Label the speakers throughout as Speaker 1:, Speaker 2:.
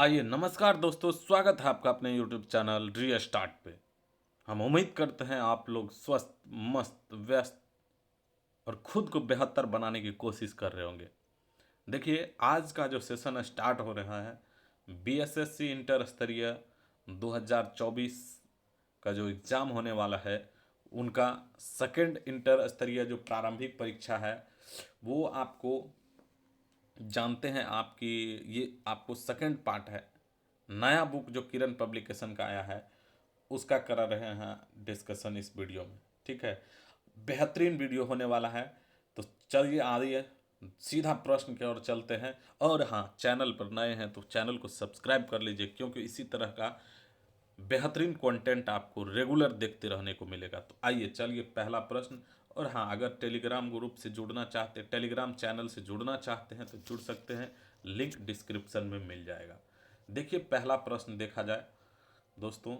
Speaker 1: आइए नमस्कार दोस्तों, स्वागत है आपका अपने यूट्यूब चैनल री स्टार्ट पे। हम उम्मीद करते हैं आप लोग स्वस्थ, मस्त, व्यस्त और खुद को बेहतर बनाने की कोशिश कर रहे होंगे। देखिए, आज का जो सेशन स्टार्ट हो रहा है, बीएसएससी इंटर स्तरीय 2024 का जो एग्ज़ाम होने वाला है, उनका सेकंड इंटर स्तरीय जो प्रारंभिक परीक्षा है, वो आपको जानते हैं आपकी, ये आपको सेकंड पार्ट है। नया बुक जो किरण पब्लिकेशन का आया है, उसका करा रहे हैं डिस्कशन इस वीडियो में। ठीक है, बेहतरीन वीडियो होने वाला है। तो चलिए आइए सीधा प्रश्न की ओर चलते हैं। और हाँ, चैनल पर नए हैं तो चैनल को सब्सक्राइब कर लीजिए, क्योंकि इसी तरह का बेहतरीन कंटेंट आपको रेगुलर देखते रहने को मिलेगा। तो आइए चलिए पहला प्रश्न। और हाँ, अगर टेलीग्राम ग्रुप से जुड़ना चाहते, टेलीग्राम चैनल से जुड़ना चाहते हैं तो जुड़ सकते हैं, लिंक डिस्क्रिप्शन में मिल जाएगा। देखिए पहला प्रश्न देखा जाए दोस्तों,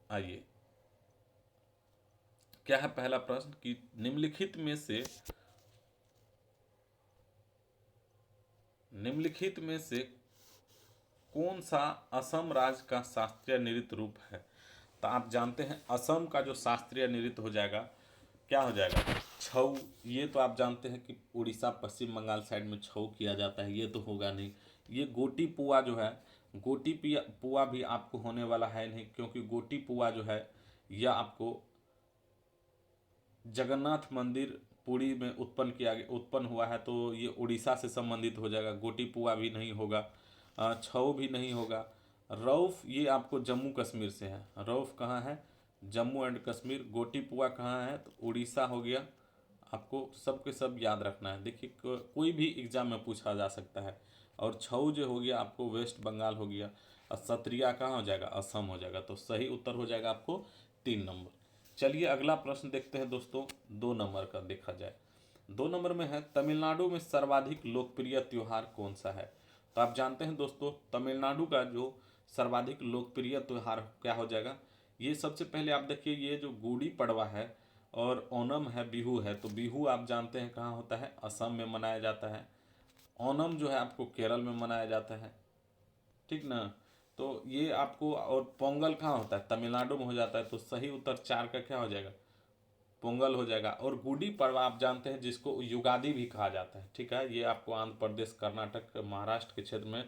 Speaker 1: आइए क्या है पहला प्रश्न कि निम्नलिखित में से कौन सा असम राज्य का शास्त्रीय नृत्य रूप है। तो आप जानते हैं असम का जो शास्त्रीय नृत्य हो जाएगा, क्या हो जाएगा, छऊ। ये तो आप जानते हैं कि उड़ीसा पश्चिम बंगाल साइड में छऊ किया जाता है, ये तो होगा नहीं। ये गोटी पुआ जो है, पुआ भी आपको होने वाला है नहीं, क्योंकि गोटी पुआ जो है यह आपको जगन्नाथ मंदिर पुरी में उत्पन्न हुआ है, तो ये उड़ीसा से संबंधित हो जाएगा। गोटी पुआ भी नहीं होगा, छऊ भी नहीं होगा। रऊफ ये आपको जम्मू कश्मीर से है, रऊफ कहाँ है, जम्मू एंड कश्मीर। गोटी पुआ कहाँ है, तो उड़ीसा हो गया। आपको सब के सब याद रखना है। देखिए कोई भी एग्जाम में पूछा जा सकता है। और छऊ जो हो गया आपको वेस्ट बंगाल हो गया, और सत्रिया कहाँ हो जाएगा, असम हो जाएगा। तो सही उत्तर हो जाएगा आपको 3 नंबर। चलिए अगला प्रश्न देखते हैं दोस्तों, 2 नंबर का देखा जाए। 2 नंबर में है तमिलनाडु में सर्वाधिक लोकप्रिय त्योहार कौन सा है। तो आप जानते हैं दोस्तों, तमिलनाडु का जो सर्वाधिक लोकप्रिय त्योहार क्या हो जाएगा। ये सबसे पहले आप देखिए, ये जो गुड़ी पड़वा है और ओनम है, बिहू है। तो बिहू आप जानते हैं कहाँ होता है, असम में मनाया जाता है। ओनम जो है आपको केरल में मनाया जाता है, ठीक ना। तो ये आपको, और पोंगल कहाँ होता है, तमिलनाडु में हो जाता है। तो सही उत्तर 4 का क्या हो जाएगा, पोंगल हो जाएगा। और गुड़ी पड़वा आप जानते हैं जिसको युगादि भी कहा जाता है, ठीक है। ये आपको आंध्र प्रदेश, कर्नाटक, महाराष्ट्र के क्षेत्र में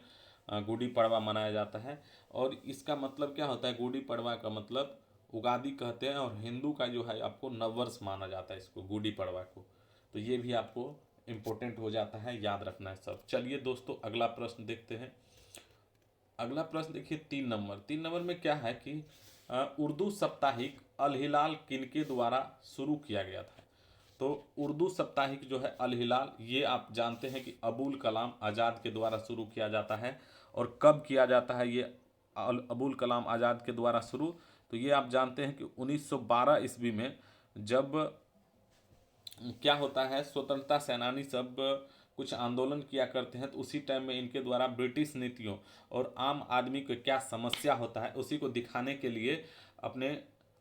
Speaker 1: गुड़ी पड़वा मनाया जाता है। और इसका मतलब क्या होता है, गुड़ी पड़वा का मतलब उगादि कहते हैं, और हिंदू का जो है आपको नववर्ष माना जाता है इसको, गुड़ी पड़वा को। तो ये भी आपको इम्पोर्टेंट हो जाता है, याद रखना है सब। चलिए दोस्तों अगला प्रश्न देखते हैं। अगला प्रश्न देखिए 3 नंबर। 3 नंबर में क्या है कि उर्दू साप्ताहिक अल हिलाल किनके द्वारा शुरू किया गया था। तो उर्दू साप्ताहिक जो है अल हिलाल, ये आप जानते हैं कि अबुल कलाम आज़ाद के द्वारा शुरू किया जाता है। और कब किया जाता है ये अबुल कलाम आज़ाद के द्वारा शुरू, तो ये आप जानते हैं कि 1912 ईस्वी में, जब क्या होता है, स्वतंत्रता सेनानी सब कुछ आंदोलन किया करते हैं, तो उसी टाइम में इनके द्वारा ब्रिटिश नीतियों और आम आदमी को क्या समस्या होता है उसी को दिखाने के लिए अपने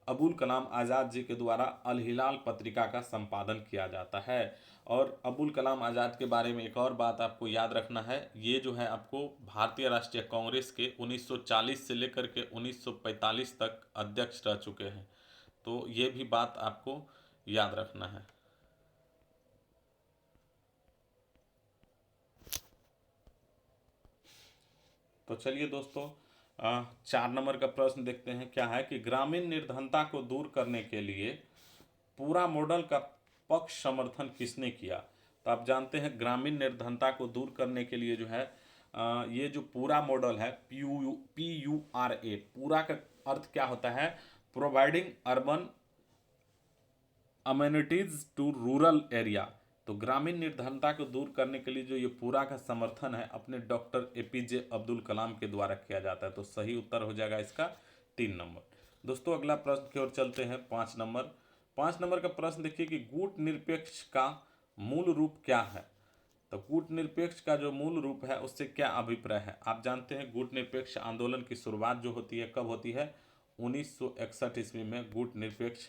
Speaker 1: अबुल कलाम आज़ाद जी के द्वारा अल हिलाल पत्रिका का संपादन किया जाता है। और अबुल कलाम आज़ाद के बारे में एक और बात आपको याद रखना है, ये जो है आपको भारतीय राष्ट्रीय कांग्रेस के 1940 से लेकर के 1945 तक अध्यक्ष रह चुके हैं। तो ये भी बात आपको याद रखना है। तो चलिए दोस्तों 4 नंबर का प्रश्न देखते हैं। क्या है कि ग्रामीण निर्धनता को दूर करने के लिए पूरा मॉडल का पक्ष समर्थन किसने किया। तो आप जानते हैं ग्रामीण निर्धनता को दूर करने के लिए जो है ये जो पूरा मॉडल है, PURA, पूरा का अर्थ क्या होता है, providing urban amenities to rural area. तो ग्रामीण निर्धनता को दूर करने के लिए जो ये पूरा का समर्थन है, अपने डॉक्टर APJ अब्दुल कलाम के द्वारा किया जाता है। तो सही उत्तर हो जाएगा इसका 3 नंबर। दोस्तों अगला प्रश्न की ओर चलते हैं, 5 नंबर। 5 नंबर का प्रश्न देखिए कि गुट निरपेक्ष का मूल रूप क्या है। तो गुट निरपेक्ष का जो मूल रूप है उससे क्या अभिप्राय है। आप जानते हैं गुट निरपेक्ष आंदोलन की शुरुआत जो होती है कब होती है, 1961 ईस्वी में गुट निरपेक्ष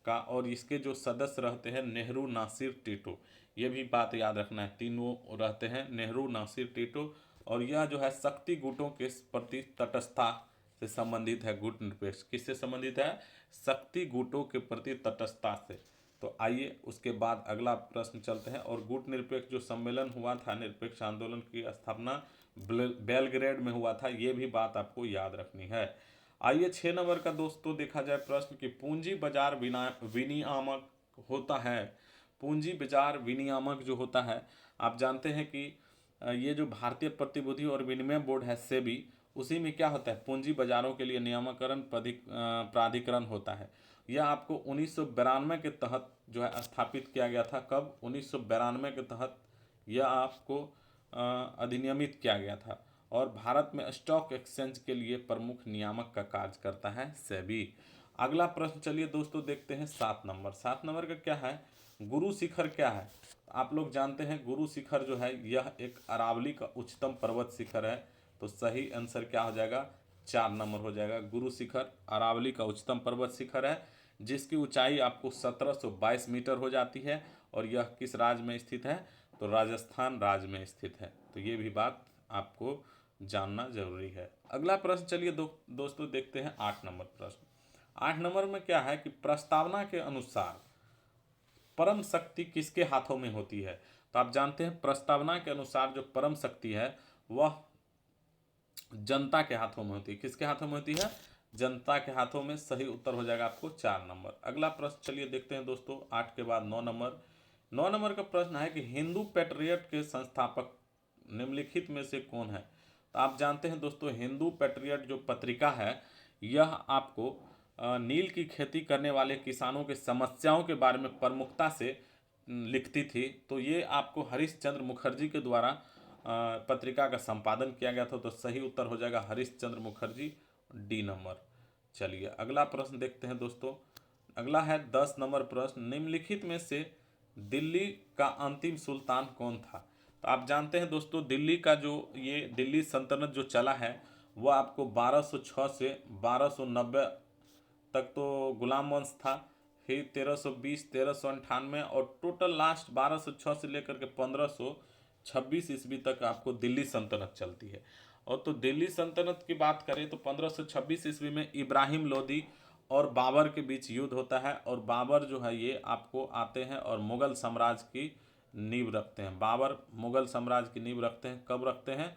Speaker 1: का। और इसके जो सदस्य रहते हैं, नेहरू, नासिर, टिटो। ये भी बात याद रखना है, तीनों रहते हैं, नेहरू, नासिर, टिटो। और यह जो है शक्ति गुटों के प्रति तटस्थता से संबंधित है। गुट निरपेक्ष किससे संबंधित है? शक्ति गुटों के प्रति तटस्थता से। तो आइए उसके बाद अगला प्रश्न चलते हैं। और गुट निरपेक्ष जो सम्मेलन हुआ था, निरपेक्ष आंदोलन की स्थापना बेलग्रेड में हुआ था, ये भी बात आपको याद रखनी है। आइए 6 नंबर का दोस्तों देखा जाए प्रश्न कि पूंजी बाजार विनियामक होता है। पूंजी बाजार विनियामक जो होता है, आप जानते हैं कि ये जो भारतीय प्रतिभूति और विनिमय बोर्ड है सेबी, उसी में क्या होता है, पूंजी बाजारों के लिए नियामकरण प्राधिकरण होता है। यह आपको 1992 के तहत जो है स्थापित किया गया था। कब? 1992 के तहत यह आपको अधिनियमित किया गया था। और भारत में स्टॉक एक्सचेंज के लिए प्रमुख नियामक का कार्य करता है सेबी। अगला प्रश्न चलिए दोस्तों देखते हैं 7 नंबर। 7 नंबर का क्या है? गुरु शिखर क्या है? आप लोग जानते हैं गुरु शिखर जो है यह एक अरावली का उच्चतम पर्वत शिखर है। तो सही आंसर क्या हो जाएगा? 4 नंबर हो जाएगा। गुरु शिखर अरावली का उच्चतम पर्वत शिखर है, जिसकी ऊंचाई आपको 1722 मीटर हो जाती है। और यह किस राज्य में स्थित है? तो राजस्थान राज्य में स्थित है। तो ये भी बात आपको जानना जरूरी है। अगला प्रश्न चलिए दोस्तों देखते हैं 8 नंबर प्रश्न। 8 नंबर में क्या है कि प्रस्तावना के अनुसार परम शक्ति किसके हाथों में होती है? तो आप जानते हैं प्रस्तावना के अनुसार जो परम शक्ति है वह जनता के हाथों में होती है। किसके हाथों में होती है? जनता के हाथों में। सही उत्तर हो जाएगा आपको 4 नंबर। अगला प्रश्न चलिए देखते हैं दोस्तों 8 के बाद 9 नंबर। 9 नंबर का प्रश्न है कि हिंदू पैट्रियट के संस्थापक निम्नलिखित में से कौन है? तो आप जानते हैं दोस्तों हिंदू पैट्रियट जो पत्रिका है यह आपको नील की खेती करने वाले किसानों के समस्याओं के बारे में प्रमुखता से लिखती थी। तो ये आपको हरीश चंद्र मुखर्जी के द्वारा पत्रिका का संपादन किया गया था। तो सही उत्तर हो जाएगा हरीश चंद्र मुखर्जी, डी नंबर। चलिए अगला प्रश्न देखते हैं दोस्तों। अगला है 10 नंबर प्रश्न। निम्नलिखित में से दिल्ली का अंतिम सुल्तान कौन था? तो आप जानते हैं दोस्तों दिल्ली का जो ये दिल्ली सल्तनत जो चला है वह आपको 1206 से 1290 तक तो गुलाम वंश था। फिर 1320, 1398 और टोटल लास्ट 1206 से लेकर के 1526 ईस्वी तक आपको दिल्ली सल्तनत चलती है। और तो दिल्ली सल्तनत की बात करें तो 1526 ईस्वी में इब्राहिम लोदी और बाबर के बीच युद्ध होता है। और बाबर जो है ये आपको आते हैं और मुगल साम्राज्य की नींव रखते हैं। बाबर मुगल साम्राज्य की नींव रखते हैं। कब रखते हैं?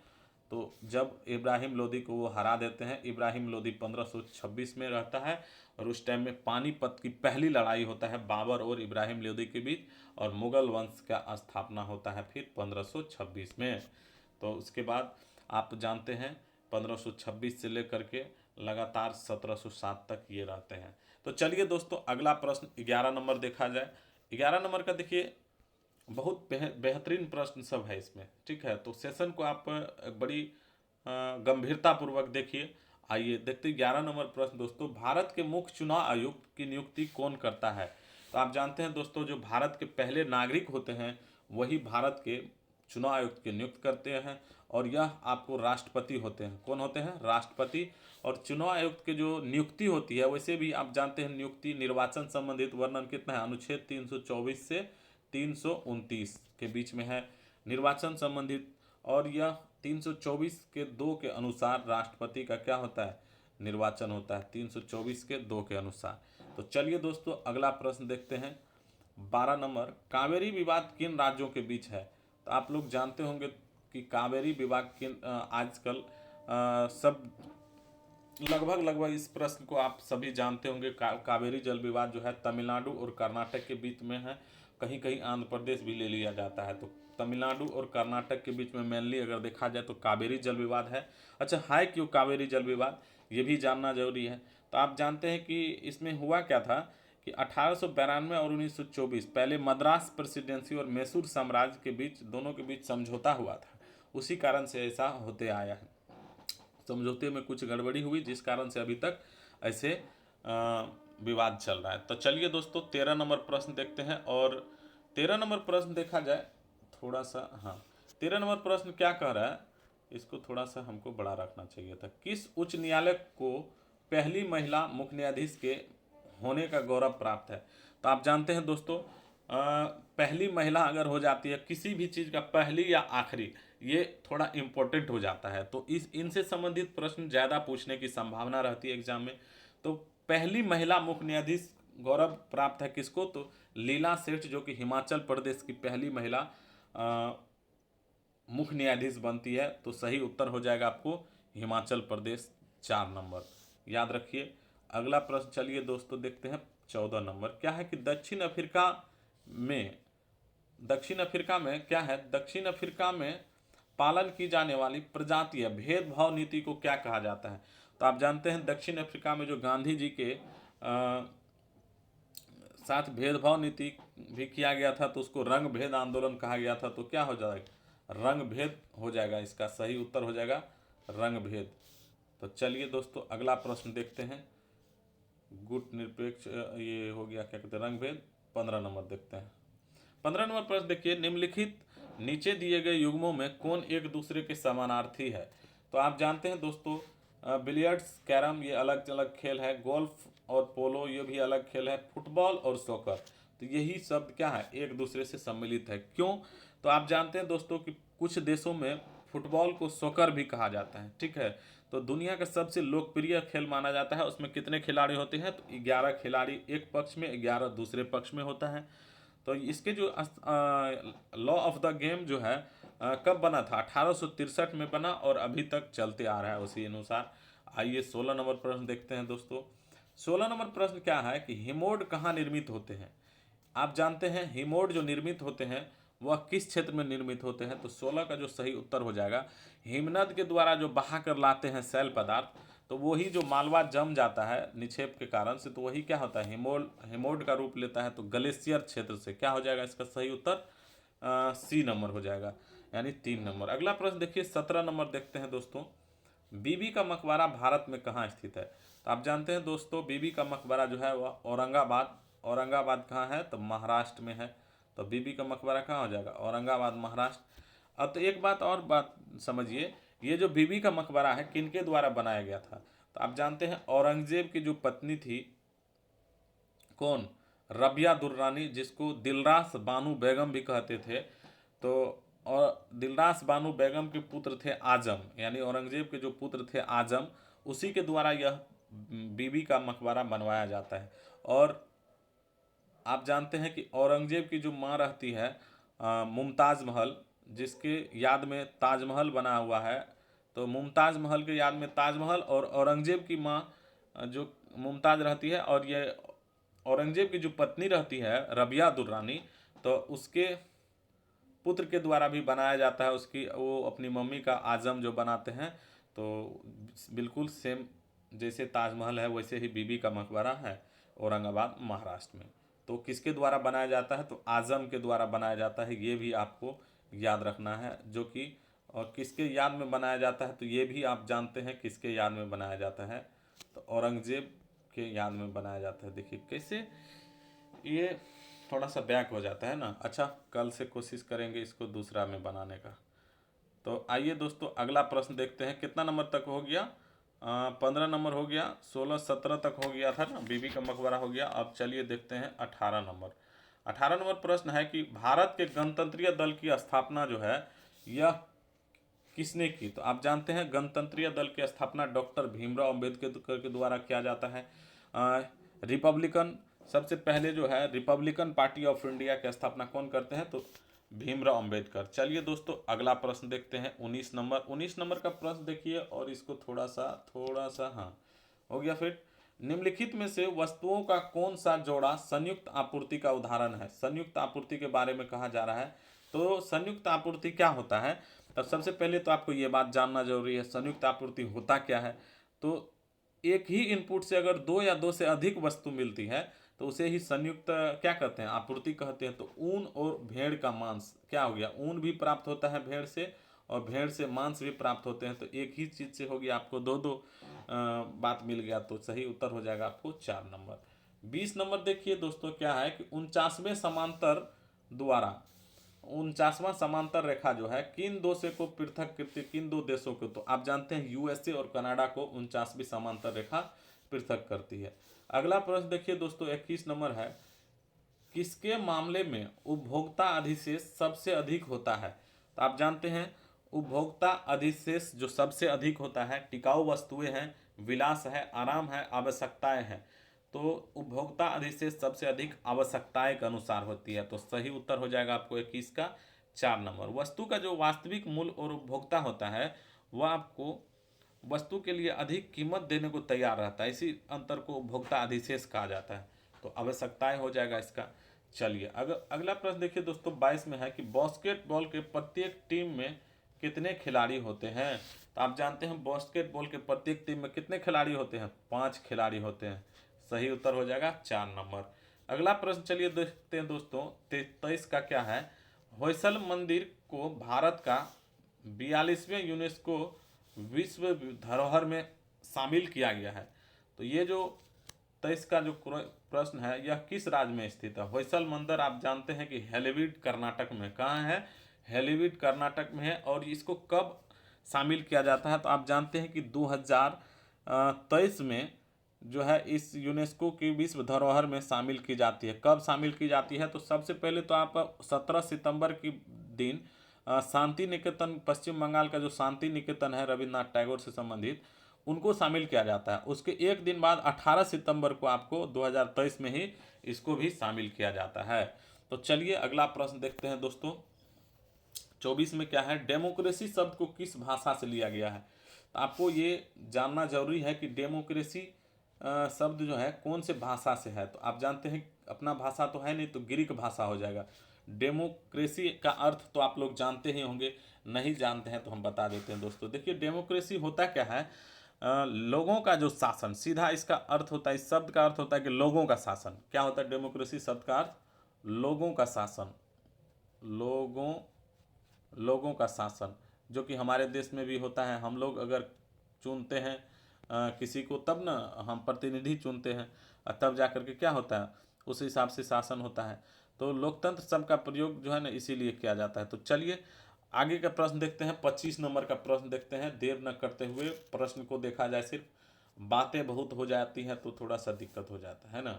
Speaker 1: तो जब इब्राहिम लोदी को वो हरा देते हैं। इब्राहिम लोदी 1526 में रहता है और उस टाइम में पानीपत की पहली लड़ाई होता है बाबर और इब्राहिम लोदी के बीच, और मुगल वंश का स्थापना होता है फिर 1526 में। तो उसके बाद आप जानते हैं 1526 से लेकर के लगातार 1707 तक ये रहते हैं। तो चलिए दोस्तों अगला प्रश्न 11 नंबर देखा जाए। 11 नंबर का देखिए बहुत बेहतरीन प्रश्न सब है इसमें, ठीक है। तो सेशन को आप बड़ी गंभीरता पूर्वक देखिए। आइए देखते हैं 11 नंबर प्रश्न दोस्तों। भारत के मुख्य चुनाव आयुक्त की नियुक्ति कौन करता है? तो आप जानते हैं दोस्तों जो भारत के पहले नागरिक होते हैं वही भारत के चुनाव आयुक्त की नियुक्त करते हैं। और यह आपको राष्ट्रपति होते हैं। कौन होते हैं? राष्ट्रपति। और चुनाव आयुक्त की जो नियुक्ति होती है वैसे भी आप जानते हैं नियुक्ति निर्वाचन संबंधित वर्णन कितना है? अनुच्छेद 324 से 329 के बीच में है निर्वाचन संबंधित। और यह 324 के 2 के अनुसार राष्ट्रपति का क्या होता है? निर्वाचन होता है 324 के 2 के अनुसार। तो चलिए दोस्तों अगला प्रश्न देखते हैं 12 नंबर। कावेरी विवाद किन राज्यों के बीच है? तो आप लोग जानते होंगे कि कावेरी विवाद किन आजकल सब लगभग इस प्रश्न को आप सभी जानते होंगे। कावेरी जल विवाद जो है तमिलनाडु और कर्नाटक के बीच में है। कहीं कहीं आंध्र प्रदेश भी ले लिया जाता है। तो तमिलनाडु और कर्नाटक के बीच में मेनली अगर देखा जाए तो कावेरी जल विवाद है। अच्छा है क्यों कावेरी जल विवाद, ये भी जानना जरूरी है। तो आप जानते हैं कि इसमें हुआ क्या था कि 1892 और 1924 पहले मद्रास प्रेसिडेंसी और मैसूर साम्राज्य के बीच दोनों के बीच समझौता हुआ था। उसी कारण से ऐसा होते आया है। समझौते में कुछ गड़बड़ी हुई जिस कारण से अभी तक ऐसे विवाद चल रहा है। तो चलिए दोस्तों 13 नंबर प्रश्न देखते हैं। और 13 नंबर प्रश्न देखा जाए थोड़ा सा, हाँ 13 नंबर प्रश्न क्या कह रहा है, इसको थोड़ा सा हमको बड़ा रखना चाहिए था। किस उच्च न्यायालय को पहली महिला मुख्य न्यायाधीश के होने का गौरव प्राप्त है? तो आप जानते हैं दोस्तों पहली महिला अगर हो जाती है किसी भी चीज़ का, पहली या आखिरी, ये थोड़ा इम्पोर्टेंट हो जाता है। तो इस इनसे संबंधित प्रश्न ज़्यादा पूछने की संभावना रहती है एग्जाम में। तो पहली महिला मुख्य न्यायाधीश गौरव प्राप्त है किसको, तो लीला सेठ, जो कि हिमाचल प्रदेश की पहली महिला मुख्य न्यायाधीश बनती है। तो सही उत्तर हो जाएगा आपको हिमाचल प्रदेश, 4 नंबर, याद रखिए। अगला प्रश्न चलिए दोस्तों देखते हैं 14 नंबर। क्या है कि दक्षिण अफ्रीका में क्या है, दक्षिण अफ्रीका में पालन की जाने वाली प्रजातीय भेदभाव नीति को क्या कहा जाता है। तो आप जानते हैं दक्षिण अफ्रीका में जो गांधी जी के साथ भेदभाव नीति भी किया गया था, तो उसको रंग भेद आंदोलन कहा गया था। तो क्या हो जाएगा, रंग भेद हो जाएगा, इसका सही उत्तर हो जाएगा रंग भेद। तो चलिए दोस्तों अगला प्रश्न देखते हैं। गुट निरपेक्ष, ये हो गया क्या कहते हैं रंग भेद। 15 नंबर देखते हैं। 15 नंबर प्रश्न देखिए, निम्नलिखित नीचे दिए गए युग्मों में कौन एक दूसरे के समानार्थी है। तो आप जानते हैं दोस्तों बिलियर्ड्स, कैरम ये अलग अलग खेल है, गोल्फ और पोलो ये भी अलग खेल है, फुटबॉल और सॉकर, तो यही शब्द क्या है, एक दूसरे से सम्मिलित है। क्यों, तो आप जानते हैं दोस्तों कि कुछ देशों में फुटबॉल को सॉकर भी कहा जाता है, ठीक है। तो दुनिया का सबसे लोकप्रिय खेल माना जाता है। उसमें कितने खिलाड़ी होते हैं, तो 11 खिलाड़ी एक पक्ष में, 11 दूसरे पक्ष में होता है। तो इसके जो लॉ ऑफ द गेम जो है कब बना था, 1863 में बना और अभी तक चलते आ रहा है उसी अनुसार। आइए 16 नंबर प्रश्न देखते हैं दोस्तों। 16 नंबर प्रश्न क्या है कि हिमोड कहाँ निर्मित होते हैं। आप जानते हैं हिमोड जो निर्मित होते हैं वह किस क्षेत्र में निर्मित होते हैं। तो 16 का जो सही उत्तर हो जाएगा, हिमनद के द्वारा जो बहा कर लाते हैं सैल पदार्थ, तो वही जो मालवा जम जाता है निक्षेप के कारण से, तो वही क्या होता है, हिमोड का रूप लेता है। तो ग्लेशियर क्षेत्र से क्या हो जाएगा, इसका सही उत्तर सी नंबर हो जाएगा, यानी 3 नंबर। अगला प्रश्न देखिए 17 नंबर देखते हैं दोस्तों। बीबी का मकबरा भारत में कहाँ स्थित है। तो आप जानते हैं दोस्तों बीबी का मकबरा जो है वह औरंगाबाद कहाँ है, तो महाराष्ट्र में है। तो बीबी का मकबरा कहाँ हो जाएगा, औरंगाबाद महाराष्ट्र। अब तो एक बात समझिए, ये जो बीबी का मकबरा है किनके द्वारा बनाया गया था। तो आप जानते हैं औरंगजेब की जो पत्नी थी, कौन, रबिया दुर्रानी, जिसको दिलरास बानो बेगम भी कहते थे। तो और दिलरास बानो बेगम के पुत्र थे आजम, यानी औरंगजेब के जो पुत्र थे आजम, उसी के द्वारा यह बीबी का मकबरा बनवाया जाता है। और आप जानते हैं कि औरंगजेब की जो माँ रहती है मुमताज़ महल, जिसके याद में ताजमहल बना हुआ है। तो मुमताज़ महल के याद में ताजमहल, और औरंगजेब की माँ जो मुमताज़ रहती है, और ये औरंगजेब की जो पत्नी रहती है रबिया दुर्रानी, तो उसके पुत्र के द्वारा भी बनाया जाता है। उसकी वो अपनी मम्मी का आजम जो बनाते हैं, तो बिल्कुल सेम जैसे ताजमहल है वैसे ही बीबी का मकबरा है औरंगाबाद महाराष्ट्र में। तो किसके द्वारा बनाया जाता है, तो आजम के द्वारा बनाया जाता है, ये भी आपको याद रखना है। जो कि और किसके याद में बनाया जाता है, तो ये भी आप जानते हैं किसके याद में बनाया जाता है, तो औरंगजेब के याद में बनाया जाता है। देखिए कैसे ये थोड़ा सा बैक हो जाता है ना। अच्छा, कल से कोशिश करेंगे इसको दूसरा में बनाने का। तो आइए दोस्तों अगला प्रश्न देखते हैं। कितना नंबर तक हो गया, 15 नंबर हो गया, 16 17 तक हो गया था ना, बीबी का मकबरा हो गया। अब चलिए देखते हैं 18 नंबर। 18 नंबर प्रश्न है कि भारत के गणतंत्रीय दल की स्थापना जो है यह किसने की। तो आप जानते हैं गणतंत्रीय दल की स्थापना डॉक्टर भीमराव अंबेडकर के द्वारा किया जाता है। रिपब्लिकन, सबसे पहले जो है रिपब्लिकन पार्टी ऑफ इंडिया की स्थापना कौन करते हैं, तो भीमराव अंबेडकर। चलिए दोस्तों अगला प्रश्न देखते हैं 19 नंबर। 19 नंबर का प्रश्न देखिए, और इसको थोड़ा सा हाँ हो गया फिर। निम्नलिखित में से वस्तुओं का कौन सा जोड़ा संयुक्त आपूर्ति का उदाहरण है। संयुक्त आपूर्ति के बारे में कहा जा रहा है। तो संयुक्त आपूर्ति क्या होता है, तब सबसे पहले तो आपको ये बात जानना जरूरी है संयुक्त आपूर्ति होता क्या है। तो एक ही इनपुट से अगर 2 या 2 से अधिक वस्तु मिलती है तो उसे ही संयुक्त क्या कहते हैं, आपूर्ति कहते हैं। तो ऊन और भेड़ का मांस क्या हो गया, ऊन भी प्राप्त होता है भेड़ से, और भेड़ से मांस भी प्राप्त होते हैं। तो एक ही चीज से हो गया, आपको दो बात मिल गया। तो सही उत्तर हो जाएगा आपको 4 नंबर। 20 नंबर देखिए दोस्तों, क्या है कि 49वें समांतर द्वारा 49वां समांतर रेखा जो है किन दो से को पृथक करती, किन दो देशों को। तो आप जानते हैं यूएसए और कनाडा को 49वीं समांतर रेखा पृथक करती है। अगला प्रश्न देखिए दोस्तों 21 नंबर है, किसके मामले में उपभोक्ता अधिशेष सबसे अधिक होता है। तो आप जानते हैं उपभोक्ता अधिशेष जो सबसे अधिक होता है, टिकाऊ वस्तुएं हैं, विलास है, आराम है, आवश्यकताएं हैं। तो उपभोक्ता अधिशेष सबसे अधिक आवश्यकताएं के अनुसार होती है, तो सही उत्तर हो जाएगा आपको 21 का 4 नंबर। वस्तु का जो वास्तविक मूल्य और उपभोक्ता होता है वह आपको वस्तु के लिए अधिक कीमत देने को तैयार रहता है, इसी अंतर को उपभोक्ता अधिशेष कहा जाता है। तो आवश्यकताएं हो जाएगा इसका। चलिए अगर अगला प्रश्न देखिए दोस्तों 22 में है कि बास्केटबॉल के प्रत्येक टीम में कितने खिलाड़ी होते हैं। तो आप जानते हैं बास्केटबॉल के प्रत्येक टीम में कितने खिलाड़ी होते हैं, 5 खिलाड़ी होते हैं। सही उत्तर हो जाएगा 4 नंबर। अगला प्रश्न चलिए देखते हैं दोस्तों 23 का क्या है। होयसल मंदिर को भारत का 42वें यूनेस्को विश्व धरोहर में शामिल किया गया है। तो ये जो 23 का जो प्रश्न है यह किस राज्य में स्थित है। होयसल मंदिर आप जानते हैं कि हैलीवीड कर्नाटक में, कहाँ है, हैलीवीड कर्नाटक में है। और इसको कब शामिल किया जाता है, तो आप जानते हैं कि 2023 में जो है इस यूनेस्को की विश्व धरोहर में शामिल की जाती है। कब शामिल की जाती है, तो सबसे पहले तो आप 17 सितंबर की दिन शांति निकेतन, पश्चिम बंगाल का जो शांति निकेतन है रविन्द्रनाथ टैगोर से संबंधित, उनको शामिल किया जाता है। उसके एक दिन बाद 18 सितंबर को आपको 2023 में ही इसको भी शामिल किया जाता है। तो चलिए अगला प्रश्न देखते हैं दोस्तों 24 में क्या है। डेमोक्रेसी शब्द को किस भाषा से लिया गया है। तो आपको ये जानना जरूरी है कि डेमोक्रेसी शब्द जो है कौन से भाषा से है। तो आप जानते हैं अपना भाषा तो है नहीं, तो ग्रीक भाषा हो जाएगा। डेमोक्रेसी का अर्थ तो आप लोग जानते ही होंगे, नहीं जानते हैं तो हम बता देते हैं दोस्तों। देखिए डेमोक्रेसी होता क्या है, लोगों का जो शासन, सीधा इसका अर्थ होता है, इस शब्द का अर्थ होता है कि लोगों का शासन। क्या होता है डेमोक्रेसी शब्द का अर्थ, लोगों का शासन, लोगों का शासन, जो कि हमारे देश में भी होता है। हम लोग अगर चुनते हैं किसी को तब ना हम प्रतिनिधि चुनते हैं, तब जा करके क्या होता है उस हिसाब से शासन होता है। तो लोकतंत्र शब्द का प्रयोग जो है ना इसीलिए किया जाता है। तो चलिए आगे का प्रश्न देखते हैं 25 नंबर का प्रश्न देखते हैं। देर न करते हुए प्रश्न को देखा जाए, सिर्फ बातें बहुत हो जाती हैं तो थोड़ा सा दिक्कत हो जाता है ना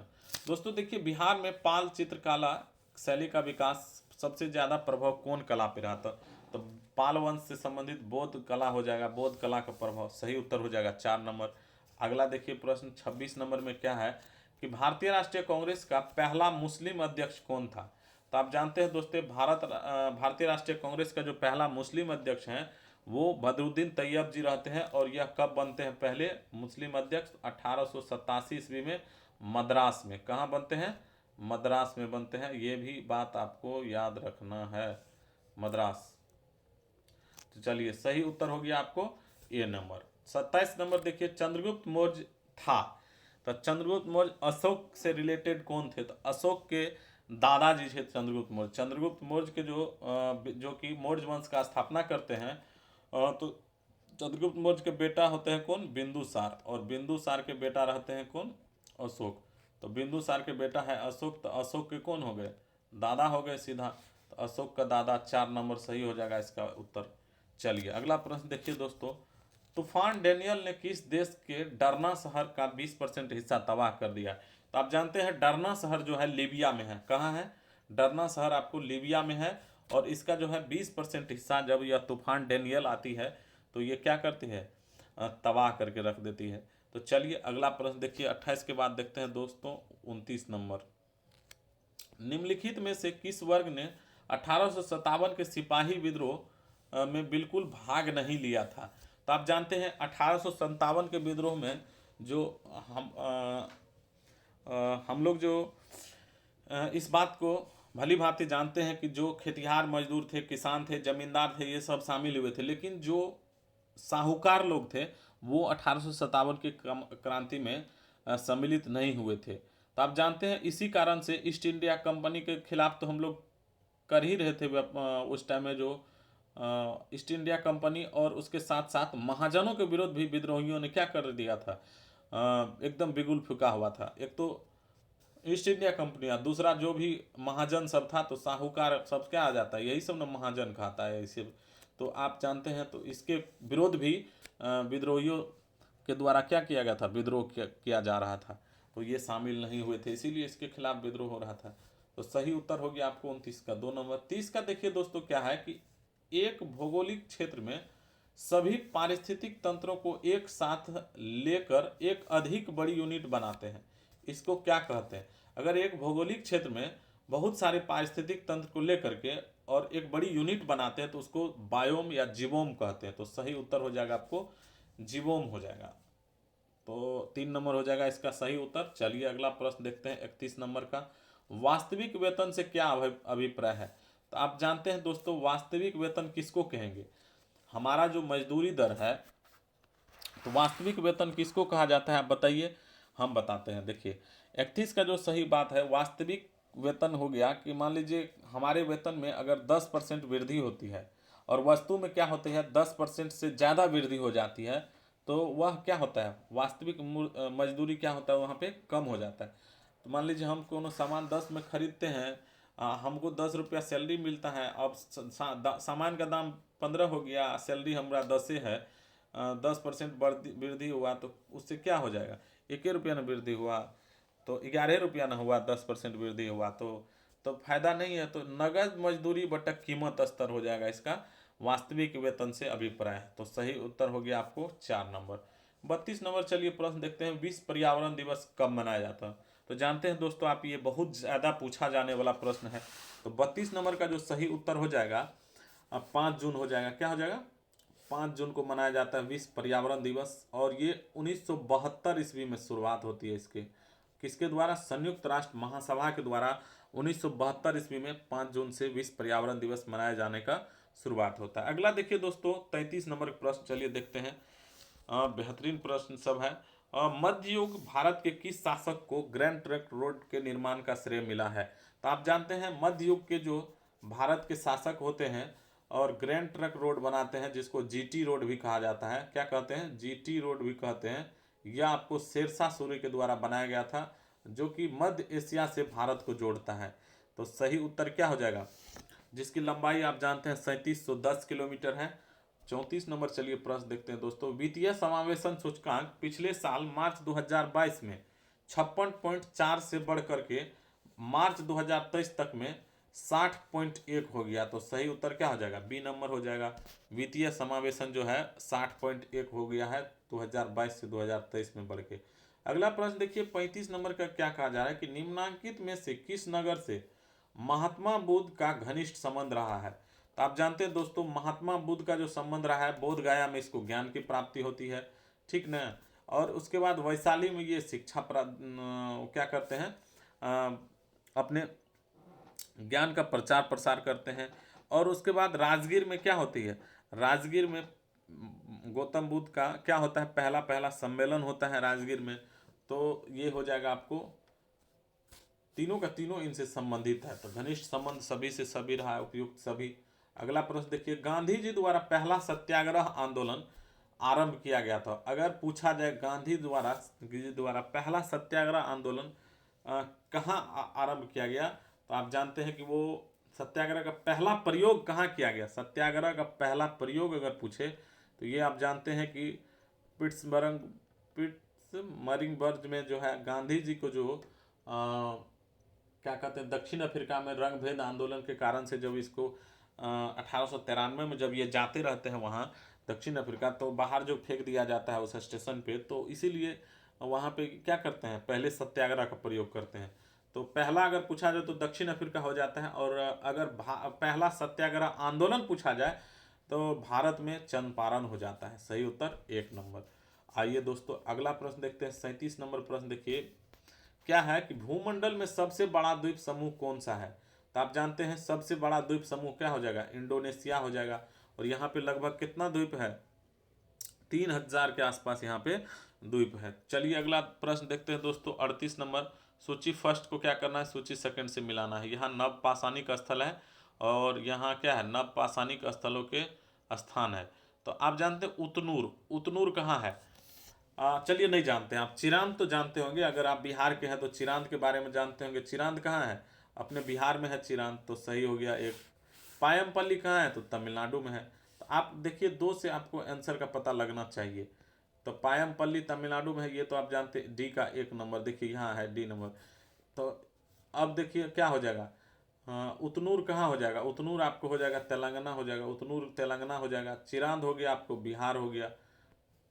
Speaker 1: दोस्तों। देखिए बिहार में पाल चित्रकला शैली का विकास सबसे ज़्यादा प्रभाव कौन कला पे रहा था। तो पाल वंश से संबंधित बौद्ध कला हो जाएगा, बौद्ध कला का प्रभाव। सही उत्तर हो जाएगा 4 नंबर। अगला देखिए प्रश्न 26 नंबर में क्या है कि भारतीय राष्ट्रीय कांग्रेस का पहला मुस्लिम अध्यक्ष कौन था। तो आप जानते हैं दोस्तों भारतीय राष्ट्रीय कांग्रेस का जो पहला मुस्लिम अध्यक्ष हैं वो बदरुद्दीन तैयब जी रहते हैं। और यह कब बनते हैं पहले मुस्लिम अध्यक्ष, 1887 ईस्वी में मद्रास में। कहाँ बनते हैं, मद्रास में बनते हैं। ये भी बात आपको याद रखना है, मद्रास। तो चलिए सही उत्तर हो गया आपको ए नंबर। 27 नंबर देखिए चंद्रगुप्त मौर्य था। तो चंद्रगुप्त मौर्य अशोक से रिलेटेड कौन थे। तो अशोक के दादाजी थे चंद्रगुप्त मौर्य। चंद्रगुप्त मौर्य के जो कि मौर्य वंश का स्थापना करते हैं। तो चंद्रगुप्त मौर्य के बेटा होते हैं कौन, बिंदुसार। और बिंदुसार के बेटा रहते हैं कौन, अशोक। तो बिंदुसार के बेटा है अशोक, तो अशोक के कौन हो गए, दादा हो गए सीधा। तो अशोक का दादा, 4 नंबर सही हो जाएगा इसका उत्तर। चलिए अगला प्रश्न देखिए दोस्तों। तूफान डेनियल ने किस देश के डरना शहर का 20% हिस्सा तबाह कर दिया। तो आप जानते हैं डरना शहर जो है लीबिया में है। कहाँ है, डरना शहर आपको लीबिया में है। और इसका जो है 20% हिस्सा जब यह तूफान डेनियल आती है तो ये क्या करती है, तबाह करके रख देती है। तो चलिए अगला प्रश्न देखिए 28 के बाद देखते हैं दोस्तों 29 नंबर। निम्नलिखित में से किस वर्ग ने 1857 के सिपाही विद्रोह में बिल्कुल भाग नहीं लिया था। तो आप जानते हैं 1857 के विद्रोह में जो हम लोग जो इस बात को भली भांति जानते हैं कि जो खेतिहार मजदूर थे, किसान थे, जमींदार थे, ये सब शामिल हुए थे। लेकिन जो साहूकार लोग थे वो 1857 के क्रांति में सम्मिलित नहीं हुए थे। तो आप जानते हैं इसी कारण से ईस्ट इंडिया कंपनी के खिलाफ तो हम लोग कर ही रहे थे उस टाइम में। जो ईस्ट इंडिया कंपनी और उसके साथ साथ महाजनों के विरोध भी विद्रोहियों ने क्या कर दिया था, एकदम बिगुल फूका हुआ था। एक तो ईस्ट इंडिया कंपनी, दूसरा जो भी महाजन सब था, तो साहूकार सब क्या आ जाता है, यही सब ना महाजन खाता है इसे। तो आप जानते हैं तो इसके विरोध भी विद्रोहियों के द्वारा क्या किया गया था, विद्रोह किया जा रहा था। तो ये शामिल नहीं हुए थे, इसीलिए इसके खिलाफ विद्रोह हो रहा था। तो सही उत्तर हो गया आपको 29 का 2 नंबर। 30 का देखिए दोस्तों क्या है कि एक भौगोलिक क्षेत्र में सभी पारिस्थितिक तंत्रों को एक साथ लेकर एक अधिक बड़ी यूनिट बनाते हैं। इसको क्या कहते हैं? अगर एक भौगोलिक क्षेत्र में बहुत सारे पारिस्थितिक तंत्र को लेकर के और एक बड़ी यूनिट बनाते हैं तो उसको बायोम या जीवोम कहते हैं। तो सही उत्तर हो जाएगा आपको जीवोम हो जाएगा। तो 3 नंबर हो जाएगा इसका सही उत्तर। चलिए अगला प्रश्न देखते हैं 31 नंबर का। वास्तविक वेतन से क्या अभिप्राय है? तो आप जानते हैं दोस्तों, वास्तविक वेतन किसको कहेंगे? हमारा जो मजदूरी दर है, तो वास्तविक वेतन किसको कहा जाता है आप बताइए। हम बताते हैं। देखिए 31 का जो सही बात है, वास्तविक वेतन हो गया कि मान लीजिए हमारे वेतन में अगर 10% वृद्धि होती है और वस्तु में क्या होती है 10% से ज़्यादा वृद्धि हो जाती है, तो वह क्या होता है, वास्तविक मजदूरी क्या होता है वहाँ पे कम हो जाता है। तो मान लीजिए हम कोनो सामान 10 में खरीदते हैं, हमको 10 रुपया सैलरी मिलता है, अब सामान का दाम 15 हो गया, सैलरी हमारा 10 है, 10% वृद्धि हुआ तो उससे क्या हो जाएगा, 1 रुपया ना वृद्धि हुआ तो 11 रुपया ना हुआ, 10% वृद्धि हुआ तो फायदा नहीं है। तो नगद मजदूरी बटा कीमत स्तर हो जाएगा इसका वास्तविक वेतन से अभिप्राय। तो सही उत्तर हो गया आपको 4 नंबर। 32 नंबर चलिए प्रश्न देखते हैं। विश्व पर्यावरण दिवस कब मनाया जाता है? तो जानते हैं दोस्तों आप, ये बहुत ज़्यादा पूछा जाने वाला प्रश्न है। तो 32 नंबर का जो सही उत्तर हो जाएगा अब 5 जून हो जाएगा। क्या हो जाएगा? 5 जून को मनाया जाता है विश्व पर्यावरण दिवस। और ये 1972 ईस्वी में शुरुआत होती है इसके। किसके द्वारा? संयुक्त राष्ट्र महासभा के द्वारा 1972 ईस्वी में 5 जून से विश्व पर्यावरण दिवस मनाए जाने का शुरुआत होता है। अगला देखिए दोस्तों 33 नंबर प्रश्न चलिए देखते हैं। बेहतरीन प्रश्न सब है। मध्य युग भारत के किस शासक को ग्रैंड ट्रंक रोड के निर्माण का श्रेय मिला है? तो आप जानते हैं मध्य युग के जो भारत के शासक होते हैं और ग्रैंड ट्रंक रोड बनाते हैं, जिसको जीटी रोड भी कहा जाता है। क्या कहते हैं? जीटी रोड भी कहते हैं। यह आपको शेरशाह सूरी के द्वारा बनाया गया था, जो कि मध्य एशिया से भारत को जोड़ता है। तो सही उत्तर क्या हो जाएगा? जिसकी लंबाई आप जानते हैं 3710 किलोमीटर है। 34 नंबर चलिए प्रश्न देखते हैं दोस्तों। वित्तीय समावेशन सूचकांक पिछले साल मार्च 2022 में 56.4 से बढ़ करके मार्च 2023 तक में 60.1 हो गया। तो सही उत्तर क्या हो जाएगा? बी नंबर हो जाएगा। वित्तीय समावेशन जो है 60.1 हो गया है 2022 से 2023 में बढ़ के। अगला प्रश्न देखिए 35 नंबर का क्या कहा जा रहा है कि निम्नलिखित में से किस नगर से महात्मा बुद्ध का घनिष्ठ संबंध रहा है? तो आप जानते हैं दोस्तों महात्मा बुद्ध का जो संबंध रहा है, बोध गया में इसको ज्ञान की प्राप्ति होती है, ठीक ना। और उसके बाद वैशाली में ये शिक्षा क्या करते हैं, अपने ज्ञान का प्रचार प्रसार करते हैं। और उसके बाद राजगीर में क्या होती है? राजगीर में गौतम बुद्ध का क्या होता है, पहला सम्मेलन होता है राजगीर में। तो ये हो जाएगा आपको, तीनों का तीनों इनसे संबंधित है। तो घनिष्ठ संबंध सभी से सभी रहा है, उपयुक्त सभी। अगला प्रश्न देखिए, गांधी जी द्वारा पहला सत्याग्रह आंदोलन आरंभ किया गया था। अगर पूछा जाए गांधी द्वारा पहला सत्याग्रह आंदोलन कहाँ आरंभ किया गया, तो आप जानते हैं कि वो सत्याग्रह का पहला प्रयोग कहाँ किया गया। सत्याग्रह का पहला प्रयोग अगर पूछे तो ये आप जानते हैं कि पिट्समरिंगबर्ग में जो है गांधी जी को जो क्या कहते हैं, दक्षिण अफ्रीका में रंग भेद आंदोलन के कारण से जब इसको 1893 में जब ये जाते रहते हैं वहाँ दक्षिण अफ्रीका, तो बाहर जो फेंक दिया जाता है उस स्टेशन पे, तो इसीलिए वहाँ पे क्या करते हैं, पहले सत्याग्रह का प्रयोग करते हैं। तो पहला अगर पूछा जाए तो दक्षिण अफ्रीका हो जाता है। और अगर पहला सत्याग्रह आंदोलन पूछा जाए तो भारत में चंपारण हो जाता है। सही उत्तर 1 नंबर। आइए दोस्तों अगला प्रश्न देखते हैं। 37 नंबर प्रश्न देखिए, क्या है कि भूमंडल में सबसे बड़ा द्वीप समूह कौन सा है? तो आप जानते हैं सबसे बड़ा द्वीप समूह क्या हो जाएगा? इंडोनेशिया हो जाएगा। और यहाँ पे लगभग कितना द्वीप है? 3000 के आसपास यहाँ पे द्वीप है। चलिए अगला प्रश्न देखते हैं दोस्तों 38 नंबर। सूची फर्स्ट को क्या करना है, सूची सेकंड से मिलाना है। यहाँ नव पाषाणिक स्थल है और यहाँ क्या है, नव पाषाणिक स्थलों के स्थान है। तो आप जानते हैं उतनूर, उतनूर कहाँ है? चलिए नहीं जानते हैं आप। चिरांद तो जानते होंगे, अगर आप बिहार के हैं तो चिरांद के बारे में जानते होंगे। चिरांद कहाँ है? अपने बिहार में है चिरांद। तो सही हो गया एक। पायमपल्ली कहाँ है? तो तमिलनाडु में है। तो आप देखिए 2 से आपको आंसर का पता लगना चाहिए। तो पायमपल्ली तमिलनाडु में है, ये तो आप जानते। डी का 1 नंबर देखिए यहाँ है, डी नंबर। तो अब देखिए क्या हो जाएगा, हाँ, उतनूर कहाँ हो जाएगा, उतनूर आपको हो जाएगा तेलंगाना हो जाएगा, उतनूर तेलंगाना हो जाएगा। चिरांद हो गया आपको बिहार हो गया,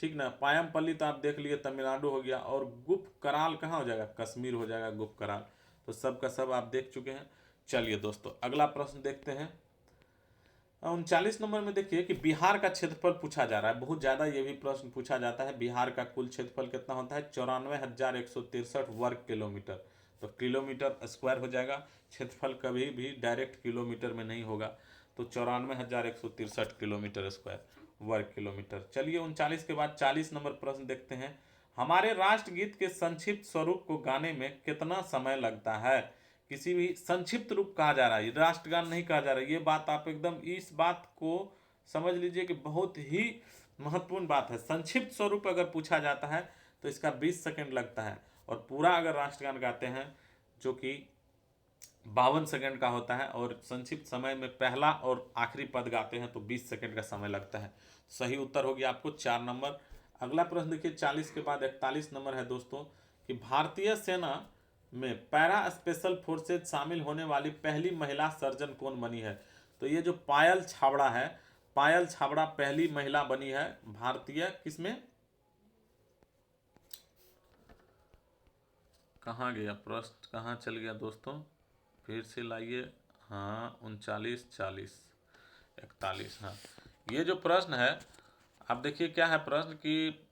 Speaker 1: ठीक ना। पायमपल्ली तो आप देख लिए तमिलनाडु हो गया, और गुप कराल कहाँ हो जाएगा, कश्मीर हो जाएगा गुप कराल। तो सब का सब आप देख चुके हैं। चलिए दोस्तों अगला प्रश्न देखते हैं। 39 नंबर में देखिए कि बिहार का क्षेत्रफल पूछा जा रहा है, बहुत ज़्यादा ये भी प्रश्न पूछा जाता है। बिहार का कुल क्षेत्रफल कितना होता है, 94,163 वर्ग किलोमीटर। तो किलोमीटर स्क्वायर हो जाएगा, क्षेत्रफल कभी भी डायरेक्ट किलोमीटर में नहीं होगा। तो 94,163 किलोमीटर स्क्वायर वर्ग किलोमीटर। चलिए 39 के बाद 40 नंबर प्रश्न देखते हैं। हमारे राष्ट्रगीत के संक्षिप्त स्वरूप को गाने में कितना समय लगता है। किसी भी संक्षिप्त रूप कहा जा रहा है, राष्ट्रगान नहीं कहा जा रहा है। ये बात आप एकदम इस बात को समझ लीजिए कि बहुत ही महत्वपूर्ण बात है। संक्षिप्त स्वरूप अगर पूछा जाता है तो इसका 20 सेकंड लगता है, और पूरा अगर राष्ट्रगान गाते हैं जो कि 52 सेकंड का होता है, और संक्षिप्त समय में पहला और आखिरी पद गाते हैं तो 20 सेकंड का समय लगता है। सही उत्तर हो गया आपको 4 नंबर। अगला प्रश्न देखिए 40 के बाद 41 नंबर है दोस्तों, कि भारतीय सेना में पैरा स्पेशल फोर्सेज शामिल होने वाली पहली महिला सर्जन कौन बनी है। तो ये जो पायल छाबड़ा है, पायल छाबड़ा पहली महिला बनी है भारतीय किसमें, कहाँ गया प्रश्न, कहाँ चल गया दोस्तों, फिर से लाइए। हाँ 39, 40, 41। हाँ ये जो प्रश्न है आप देखिए क्या है प्रश्न, कि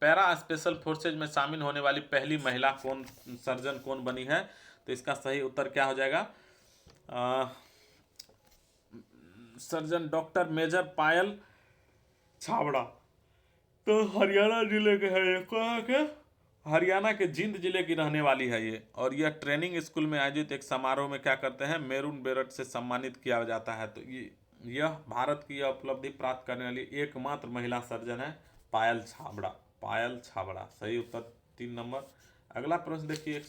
Speaker 1: पैरा स्पेशल फोर्सेज में शामिल होने वाली पहली महिला कौन सर्जन कौन बनी है। तो इसका सही उत्तर क्या हो जाएगा, सर्जन डॉक्टर मेजर पायल छाबड़ा। तो हरियाणा जिले के है ये, कहाँ के, हरियाणा के जिंद जिले की रहने वाली है ये। और यह ट्रेनिंग स्कूल में आयोजित एक समारोह में क्या करते हैं, मेरून बेरट से सम्मानित किया जाता है। तो यह भारत की उपलब्धि प्राप्त करने वाली एकमात्र महिला सर्जन है पायल छाबड़ा, पायल छाबड़ा। सही उत्तर 3 नंबर। अगला प्रश्न देखिए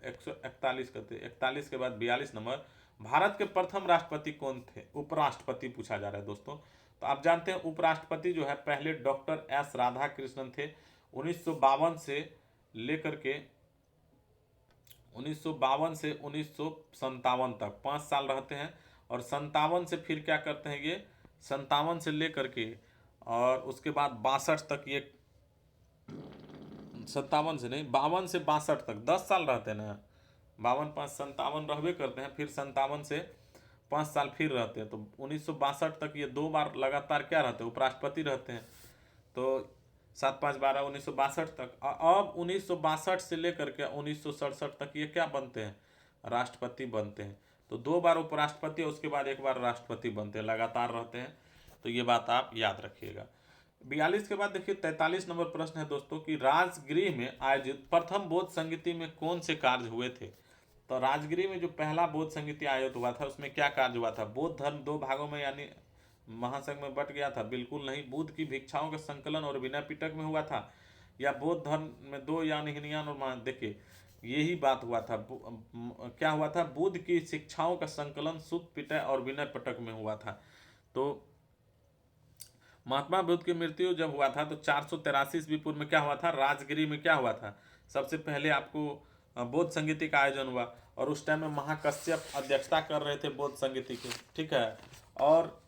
Speaker 1: 141 करते, 41 के बाद 42 नंबर। भारत के प्रथम राष्ट्रपति कौन थे, उपराष्ट्रपति पूछा जा रहा है दोस्तों। तो आप जानते हैं उपराष्ट्रपति जो है पहले डॉक्टर एस राधाकृष्णन थे। 1952 से लेकर के 1952 से 1957 तक 5 साल रहते हैं, और 57 से फिर क्या करते हैं ये, 57 से लेकर के और उसके बाद 62 तक, ये 57 से नहीं 52 से 62 तक 10 साल रहते हैं ना, 52 5 57 रहबे करते हैं, फिर 57 से 5 साल फिर रहते हैं। तो 1962 तक ये 2 बार लगातार क्या रहते हैं, उपराष्ट्रपति रहते हैं। तो 7 5 12 1962 तक। अब 1962 से लेकर के 1967 तक ये क्या बनते हैं, राष्ट्रपति बनते हैं। तो 2 बार उपराष्ट्रपति, उसके बाद 1 बार राष्ट्रपति बनते हैं, लगातार रहते हैं। तो ये बात आप याद रखिएगा। 42 के बाद देखिए 43 नंबर प्रश्न है दोस्तों, कि राजगृह में आयोजित प्रथम बौद्ध संगीति में कौन से कार्य हुए थे। तो राजगृह में जो पहला बौद्ध संगीति आयोजित हुआ था उसमें क्या कार्य हुआ था, बौद्ध धर्म 2 भागों में यानी महासंघ में बट गया था, बिल्कुल नहीं। बुद्ध की भिक्षाओं का संकलन और विनय पिटक में हुआ था, या बौद्ध धर्म में 2 यानी हीनयान और देखिए यही बात हुआ था। क्या हुआ था, बुद्ध की शिक्षाओं का संकलन सुत्त पिटक और विनय पिटक में हुआ था। तो महात्मा बुद्ध की मृत्यु जब हुआ था तो 483 ईस्वी पूर्व में क्या हुआ था, राजगिरी में क्या हुआ था, सबसे पहले आपको बौद्ध संगीति का आयोजन हुआ, और उस टाइम में महाकश्यप अध्यक्षता कर रहे थे बौद्ध संगीति की, ठीक है। और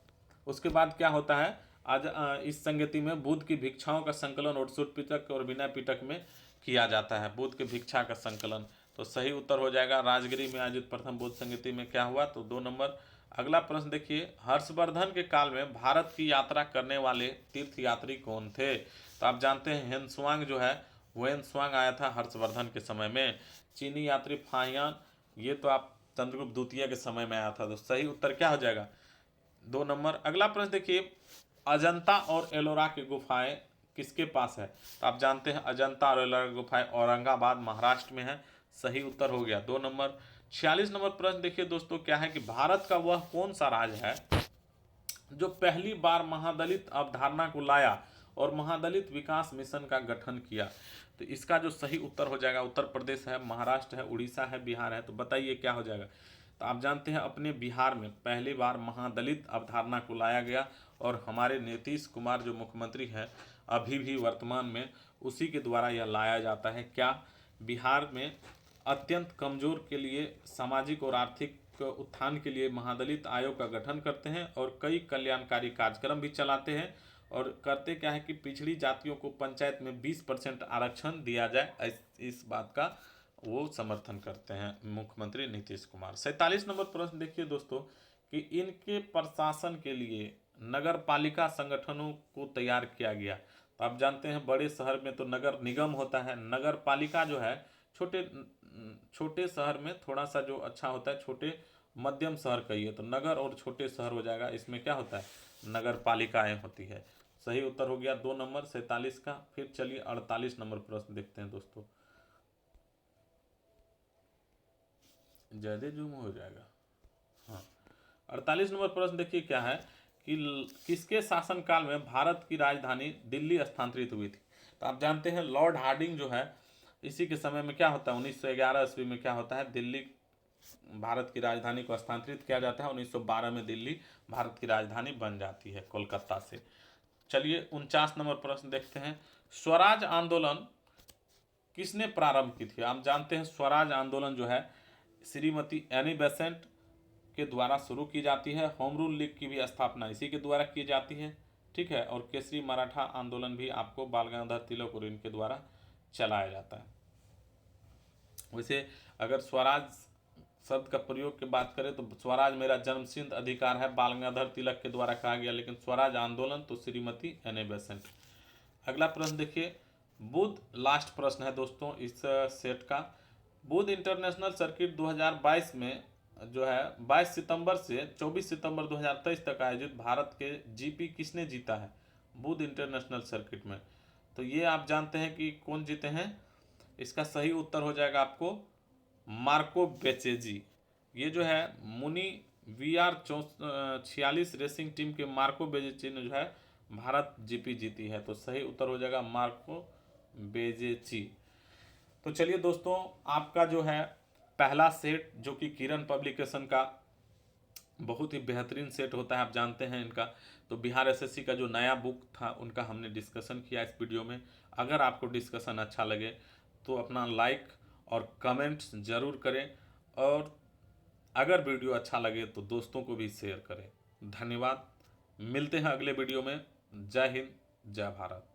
Speaker 1: उसके बाद क्या होता है, आज इस संगीति में बुद्ध की भिक्षाओं का संकलन और सुत्त पिटक और विनय पिटक में किया जाता है, बुद्ध की भिक्षा का संकलन। तो सही उत्तर हो जाएगा राजगिरी में आयोजित प्रथम बौद्ध संगीति में क्या हुआ, तो 2 नंबर। अगला प्रश्न देखिए, हर्षवर्धन के काल में भारत की यात्रा करने वाले तीर्थयात्री कौन थे। तो आप जानते हैं हेनसुआंग जो है, हेनसुआंग आया था हर्षवर्धन के समय में। चीनी यात्री फाहियान, ये तो आप चंद्रगुप्त द्वितीय के समय में आया था। तो सही उत्तर क्या हो जाएगा, 2 नंबर। अगला प्रश्न देखिए, अजंता और एलोरा की गुफाएं किसके पास है। तो आप जानते हैं अजंता और एलोरा की गुफाएं औरंगाबाद महाराष्ट्र में है। सही उत्तर हो गया 2 नंबर। 46 नंबर प्रश्न देखिए दोस्तों, क्या है कि भारत का वह कौन सा राज्य है जो पहली बार महादलित अवधारणा को लाया और महादलित विकास मिशन का गठन किया। तो इसका जो सही उत्तर हो जाएगा, उत्तर प्रदेश है, महाराष्ट्र है, उड़ीसा है, बिहार है। तो बताइए क्या हो जाएगा। तो आप जानते हैं अपने बिहार में पहली बार महादलित अवधारणा को लाया गया, और हमारे नीतीश कुमार जो मुख्यमंत्री हैं अभी भी वर्तमान में, उसी के द्वारा यह लाया जाता है। क्या बिहार में अत्यंत कमजोर के लिए सामाजिक और आर्थिक उत्थान के लिए महादलित आयोग का गठन करते हैं और कई कल्याणकारी कार्यक्रम भी चलाते हैं। और करते क्या है कि पिछड़ी जातियों को पंचायत में 20% आरक्षण दिया जाए, इस बात का वो समर्थन करते हैं मुख्यमंत्री नीतीश कुमार। 47 नंबर प्रश्न देखिए दोस्तों कि इनके प्रशासन के लिए नगर पालिका संगठनों को तैयार किया गया। तो आप जानते हैं बड़े शहर में तो नगर निगम होता है, नगर पालिका जो है छोटे छोटे शहर में थोड़ा सा जो अच्छा होता है, छोटे मध्यम शहर कहिए तो नगर और छोटे शहर हो जाएगा, इसमें क्या होता है नगर पालिकाएं होती है। सही उत्तर हो गया 2 नंबर 47 का। फिर चलिए 48 नंबर प्रश्न देखते हैं दोस्तों, ज्यादा जूम हो जाएगा। हाँ, 48 नंबर प्रश्न देखिए क्या है कि किसके शासनकाल में भारत की राजधानी दिल्ली स्थानांतरित हुई थी। तो आप जानते हैं लॉर्ड हार्डिंग जो है, इसी के समय में क्या होता है 1911 ईस्वी में क्या होता है, दिल्ली भारत की राजधानी को स्थानांतरित किया जाता है। 1912 में दिल्ली भारत की राजधानी बन जाती है कोलकाता से। चलिए 49 नंबर प्रश्न देखते हैं, स्वराज आंदोलन किसने प्रारंभ की थी। आप जानते हैं स्वराज आंदोलन जो है श्रीमती एनी बेसेंट के द्वारा शुरू की जाती है। होम रूल लीग की भी स्थापना इसी के द्वारा की जाती है, ठीक है। और केसरी मराठा आंदोलन भी आपको बाल गंगाधर तिलक और इनके द्वारा चलाया जाता है। वैसे अगर स्वराज शब्द का प्रयोग की बात करें तो स्वराज मेरा जन्मसिद्ध अधिकार है बाल गंगाधर तिलक के द्वारा कहा गया, लेकिन स्वराज आंदोलन तो श्रीमती एनी बेसेंट। अगला प्रश्न देखिए, बुध लास्ट प्रश्न है दोस्तों इस सेट का। बुध इंटरनेशनल सर्किट 2022 में जो है 22 सितंबर से 24 सितंबर 2023 तक आयोजित भारत के जीपी किसने जीता है बुध इंटरनेशनल सर्किट में। तो ये आप जानते हैं कि कौन जीते हैं, इसका सही उत्तर हो जाएगा आपको मार्को बेचेजी। ये जो है मुनी VR 46 रेसिंग टीम के मार्को बेचेजी ने जो है भारत जीपी जीती है। तो सही उत्तर हो जाएगा मार्को बेचेजी। तो चलिए दोस्तों, आपका जो है पहला सेट जो कि किरण पब्लिकेशन का बहुत ही बेहतरीन सेट होता है, आप जानते हैं इनका, तो बिहार एसएससी का जो नया बुक था उनका हमने डिस्कशन किया इस वीडियो में। अगर आपको डिस्कशन अच्छा लगे तो अपना लाइक और कमेंट्स ज़रूर करें, और अगर वीडियो अच्छा लगे तो दोस्तों को भी शेयर करें। धन्यवाद, मिलते हैं अगले वीडियो में। जय हिंद, जय भारत।